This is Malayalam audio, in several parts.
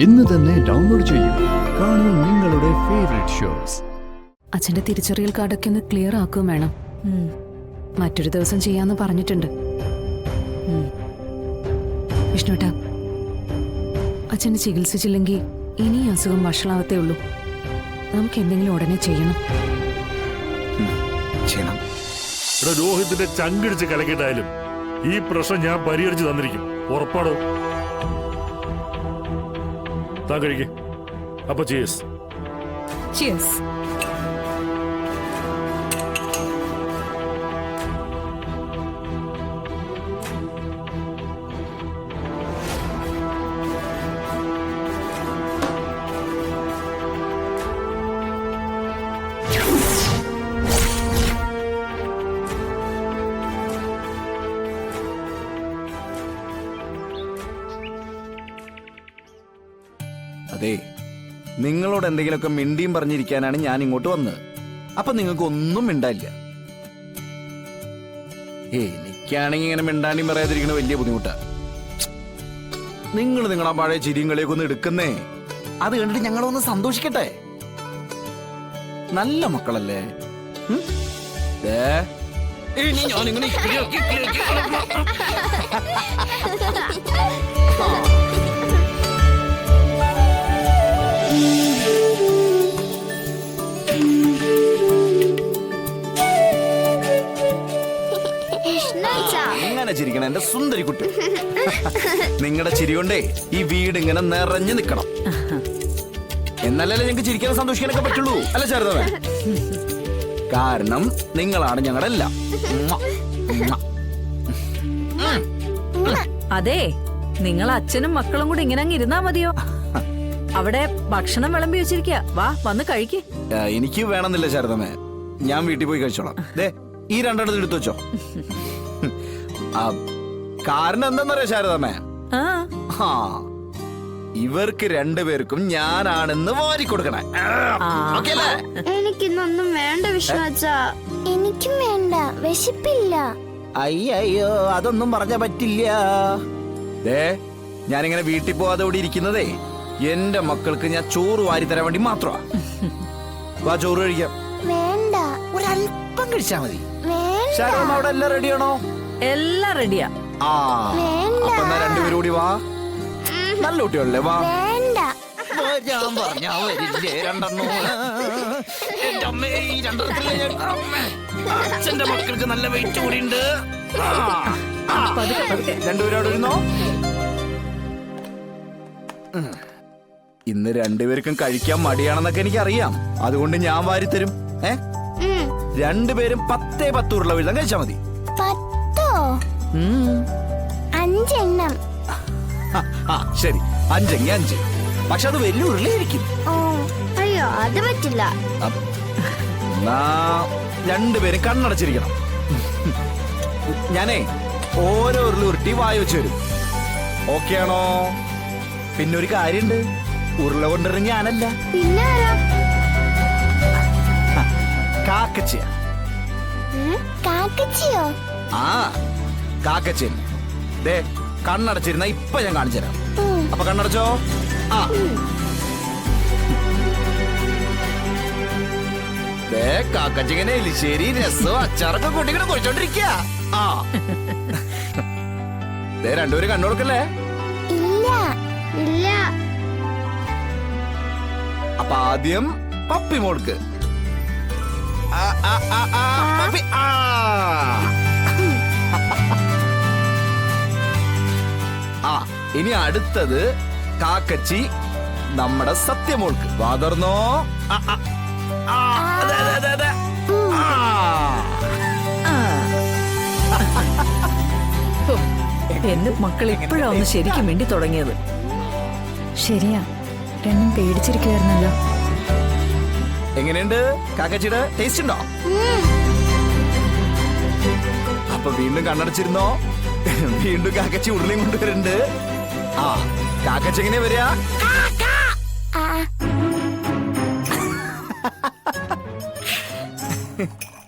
ഇന്ന് തന്നെ ഡൗൺലോഡ് ചെയ്യൂ. കാണൂ നിങ്ങളുടെ ഫേവറേറ്റ് ഷോസ്. അച്ഛന്റെ തിരിച്ചറിയൽ കാർഡൊക്കെ ഒന്ന് ക്ലിയർ ആക്കുകയും വേണം. മറ്റൊരു ദിവസം ചെയ്യാന്ന് പറഞ്ഞിട്ടുണ്ട്. വിഷ്ണുട്ടാ, അച്ഛനെ ചികിത്സിച്ചില്ലെങ്കിൽ ഇനി അസുഖം വഷളാവത്തേ ഉള്ളൂ. നമുക്ക് എന്തെങ്കിലും ഉടനെ ചെയ്യണം. രോഹിത്തിന്റെ ചങ്കിടിച്ച് കലക്കിട്ടായാലും ഈ പ്രശ്നം ഞാൻ പരിഹരിച്ചു തന്നിരിക്കും. ഉറപ്പാടോ? താൻ കഴിക്കേ. അപ്പൊ ചിയേഴ്സ്. ചിയേഴ്സ്. അതെ, നിങ്ങളോട് എന്തെങ്കിലുമൊക്കെ മിണ്ടിയും പറഞ്ഞിരിക്കാനാണ് ഞാൻ ഇങ്ങോട്ട് വന്നത്. അപ്പൊ നിങ്ങൾക്ക് ഒന്നും മിണ്ടായില്ല. എനിക്കാണെങ്കിൽ ഇങ്ങനെ മിണ്ടാണ്ടിയും പറയാതിരിക്കണ വലിയ ബുദ്ധിമുട്ടാ. നിങ്ങൾ നിങ്ങളാ പഴയ ചിരിയും കളിയൊക്കെ ഒന്ന് എടുക്കുന്നേ. അത് കണ്ടിട്ട് ഞങ്ങളൊന്ന് സന്തോഷിക്കട്ടെ. നല്ല മക്കളല്ലേ? ഇനി ഞാനിങ്ങനെ ഇങ്ങനെ ചിരിക്കണം എന്റെ സുന്ദരി കുട്ടി. നിങ്ങളുടെ ചിരി കൊണ്ടേ ഈ വീട് ഇങ്ങനെ നിറഞ്ഞു നിക്കണം. എന്നാലല്ലേ ഞങ്ങൾക്ക് ചിരിക്കാനും സന്തോഷിക്കാനൊക്കെ പറ്റുള്ളൂ. അല്ല ശാരദാ? കാരണം നിങ്ങളാണ് ഞങ്ങളുടെ എല്ലാം. അതെ, നിങ്ങൾ അച്ഛനും മക്കളും കൂടി ഇങ്ങനെ അങ്ങ് ഇരുന്നാ മതിയോ? അവിടെ ഭക്ഷണം വിളമ്പി വെച്ചിരിക്കുക. വാ, വന്ന് കഴിക്ക്. എനിക്ക് വേണമെന്നില്ല ശാരദമേ, ഞാൻ വീട്ടിൽ പോയി കഴിച്ചോളാം. ദേ, ഈ രണ്ടെണ്ണത്തിൽ എടുത്തു വെച്ചോ. കാരണം എന്താന്നറിയോ ശാരദമേ? ഇവർക്ക് രണ്ടുപേർക്കും ഞാനാണെന്ന് വാരിക്കൊടുക്കണേ. എനിക്കിന്നൊന്നും വേണ്ട വിശ്വാച്ചാ. എനിക്കും വേണ്ട, വിശപ്പില്ല. അയ്യോ, അതൊന്നും പറഞ്ഞ പറ്റില്ല. ദേ, ഞാനിങ്ങനെ വീട്ടിൽ പോവാതെ ഇവിടെ ഇരിക്കുന്നതേ എന്റെ മക്കൾക്ക് ഞാൻ ചോറ് വാരി തരാൻ വേണ്ടി മാത്രമാ. വാ, ചോറ് കഴിക്കാം. വേണ്ട, ഒരല്പം കഴിച്ചാ മതി. വേണ്ട. അവിടെ എല്ലാം റെഡിയാണോ? എല്ലാം റെഡിയാ. അപ്പൊ രണ്ടുപേരും കൂടി വാ. നല്ല കുട്ടികളല്ലേ? വാ. വേണ്ട. ഞാൻ പറഞ്ഞാ വരില്ലേ രണ്ടെണ്ണോ? എന്റെ അമ്മേ, ഈ അച്ഛന്റെ മക്കൾക്ക് നല്ല വെയിറ്റ് കൂടിയുണ്ട്. രണ്ടുപേരും അവിടെ ഇരുന്നോ. ഇന്ന് രണ്ടുപേർക്കും കഴിക്കാൻ മടിയാണെന്നൊക്കെ എനിക്കറിയാം. അതുകൊണ്ട് ഞാൻ വാരിത്തരും. രണ്ടുപേരും 10 ഉരുള വീതം കഴിച്ചാ മതി. 5 എണ്ണം. ശരി, 5 5. പക്ഷെ അത് വലിയ ഉരുളയായിരിക്കും. അയ്യോ, അത് പറ്റില്ല. എന്നാ രണ്ടുപേരും കണ്ണടച്ചിരിക്കണം. ഞാനേ ഓരോ ഉരുള ഉരുട്ടി വായ വെച്ച് വരും. ഓക്കെ ആണോ? പിന്നെ ഒരു കാര്യണ്ട്, ഉരുള കൊണ്ടിരുന്ന ഞാനല്ല, പിന്നെ കാക്കച്ചിയ. കാക്കച്ചിയോ? കാക്കച്ചിയൻ. ദേ, കണ്ണടച്ചിരുന്ന ഇപ്പൊ ഞാൻ കാണിച്ചു തരാം. അപ്പൊ കണ്ണടച്ചോ. കാക്കച്ചിങ്ങനെ എലിശ്ശേരി രസവും അച്ചാറൊക്കെ കൂട്ടിങ്ങനെ കുഴിച്ചോണ്ടിരിക്കുക. രണ്ടുപേരും കണ്ണുകൊടുക്കല്ലേ? ഇല്ല. അപ്പൊ ആദ്യം പപ്പി മോൾക്ക്. ഇനി അടുത്തത് കാക്കച്ചി നമ്മുടെ സത്യമോൾക്ക്. വാതർന്നോ. എന്റെ മക്കൾ ഇപ്പോഴാ ഒന്ന് ശരിക്കും വേണ്ടി തുടങ്ങിയത്. ശരിയാ, രണ്ടും പേടിച്ചിരിക്കുവായിരുന്നല്ലോ. എങ്ങനെയുണ്ട് കാക്കച്ചിയുടെ? ടേസ്റ്റ് ഉണ്ടോ? അപ്പൊ വീണ്ടും കണ്ണടച്ചിരുന്നോ. വീണ്ടും കാക്കച്ചി ഉരുളിയും കൊണ്ടുവരുന്നുണ്ട്. കാക്കച്ചി എങ്ങനെയാ വരിക?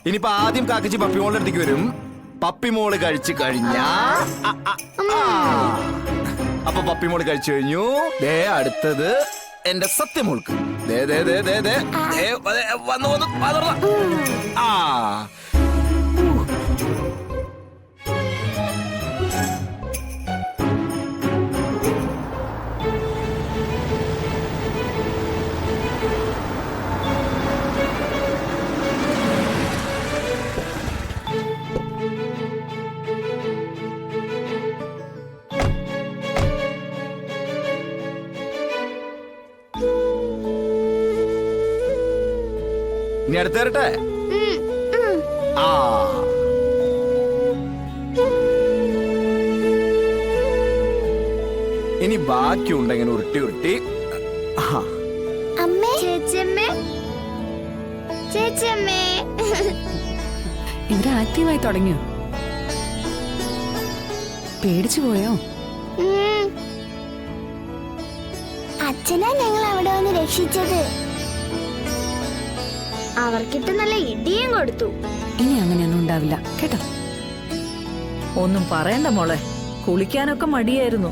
ഇനിയിപ്പോ ആദ്യം കാക്കച്ചി പപ്പി മോളുടെ അടുത്തേക്ക് വരും. പപ്പി മോള് കഴിച്ചു കഴിഞ്ഞാ അപ്പൊ പപ്പി മോള് കഴിച്ചു കഴിഞ്ഞു. ദേ അടുത്തത് എന്റെ സത്യമോൾക്ക്. ദേ ദേ ദേ ദേ ദേ ദേ, വന്നു വന്നു വാ തുറന്നോ. ആ ഇനി അടുത്ത് തരട്ടെ. ആ ഇനി ബാക്കിയുണ്ട് ഇങ്ങനെ ഉരുട്ടി ഉരുട്ടി. ആ അമ്മേ ചേച്ചമ്മേ ചേച്ചമ്മേ ഇവര് ആക്റ്റീവായി തുടങ്ങിയോ? പേടിച്ചു പോയോ? അച്ഛനാ ഞങ്ങൾ അവിടെ വന്ന് രക്ഷിച്ചത്. അവർക്കിട്ട് നല്ല ഇടിയും കൊടുത്തു. ഇനി അങ്ങനെയൊന്നും ഉണ്ടാവില്ല കേട്ടോ. ഒന്നും പറയണ്ട മോളെ, കുളിക്കാനൊക്കെ മടിയായിരുന്നു.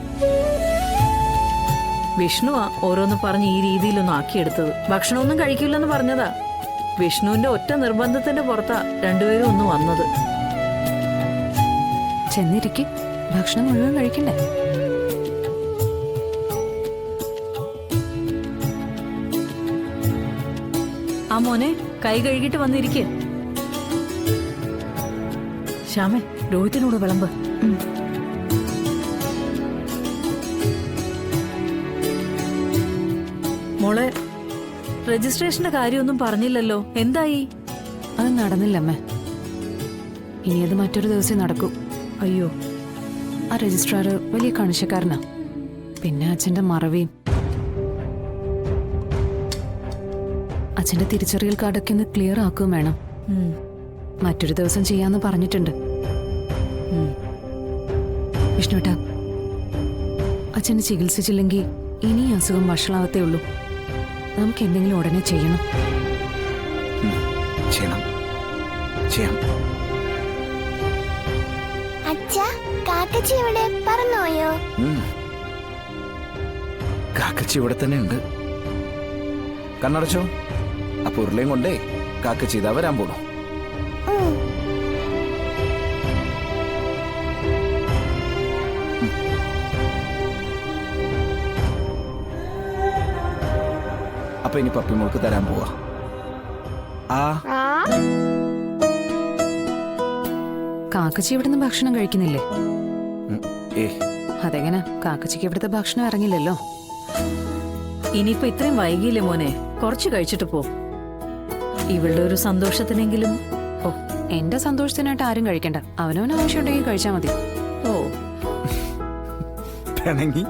വിഷ്ണുവാ ഓരോന്ന് പറഞ്ഞ് ഈ രീതിയിലൊന്നും ആക്കിയെടുത്തത്. ഭക്ഷണമൊന്നും കഴിക്കില്ലെന്ന് പറഞ്ഞതാ. വിഷ്ണുവിന്റെ ഒറ്റ നിർബന്ധത്തിന്റെ പുറത്താ രണ്ടുപേരും ഒന്ന് വന്നത്. ചെന്നിരിക്കും, ഭക്ഷണം മുഴുവൻ കഴിക്കണ്ടേ? ആ മോനെ, കൈ കഴുകിട്ട് വന്നിരിക്കെ. ശ്യാമേ, രോഹിത്തിനോട് വിളമ്പ്. മോളെ, രജിസ്ട്രേഷന്റെ കാര്യമൊന്നും പറഞ്ഞില്ലല്ലോ, എന്തായി? അത് നടന്നില്ലമ്മേ. ഇനി അത് മറ്റൊരു ദിവസം നടക്കൂ. അയ്യോ, ആ രജിസ്ട്രാർ വലിയ കണിശക്കാരനാ. പിന്നെ അച്ഛന്റെ മറവിയും. അച്ഛന്റെ തിരിച്ചറിയൽ കാർഡൊക്കെ ഒന്ന് ക്ലിയർ ആക്കുകയും വേണം. മറ്റൊരു ദിവസം ചെയ്യാന്ന് പറഞ്ഞിട്ടുണ്ട്. വിഷ്ണുട്ടാ, അച്ഛനെ ചികിത്സിച്ചില്ലെങ്കിൽ ഇനി അസുഖം വഷളാവത്തേ ഉള്ളൂ. നമുക്ക് എന്തെങ്കിലും ഉടനെ ചെയ്യണം. ചെയ്യണം ചെയ്യാം. അച്ഛാ, കാക്കച്ചി ഇവിടെ പറന്നുപോയോ? കാക്കച്ചി ഇവിടെ തന്നെ ഉണ്ട്. കണ്ണടച്ചോ. അപ്പൊ ഉരുളയും കൊണ്ടേ കാക്കച്ചി ഇതാ വരാൻ പോണു. അപ്പൊ ഇനി പപ്പി മോൾക്ക് തരാൻ പോവാ. കാക്കച്ചി ഇവിടുന്ന് ഭക്ഷണം കഴിക്കുന്നില്ലേ? ഏ അതെങ്ങനെ? കാക്കച്ചിക്ക് ഇവിടുത്തെ ഭക്ഷണം ഇറങ്ങില്ലല്ലോ. ഇനിയിപ്പോ ഇത്രയും വൈകിയില്ലേ മോനെ, കുറച്ച് കഴിച്ചിട്ട് പോ. ഇവളുടെ ഒരു സന്തോഷത്തിനെങ്കിലും. ഓ, എന്റെ സന്തോഷത്തിനായിട്ട് ആരും കഴിക്കണ്ട. അവനവന് ആവശ്യമുണ്ടെങ്കിൽ കഴിച്ചാൽ മതി. ഓ പിണങ്ങി.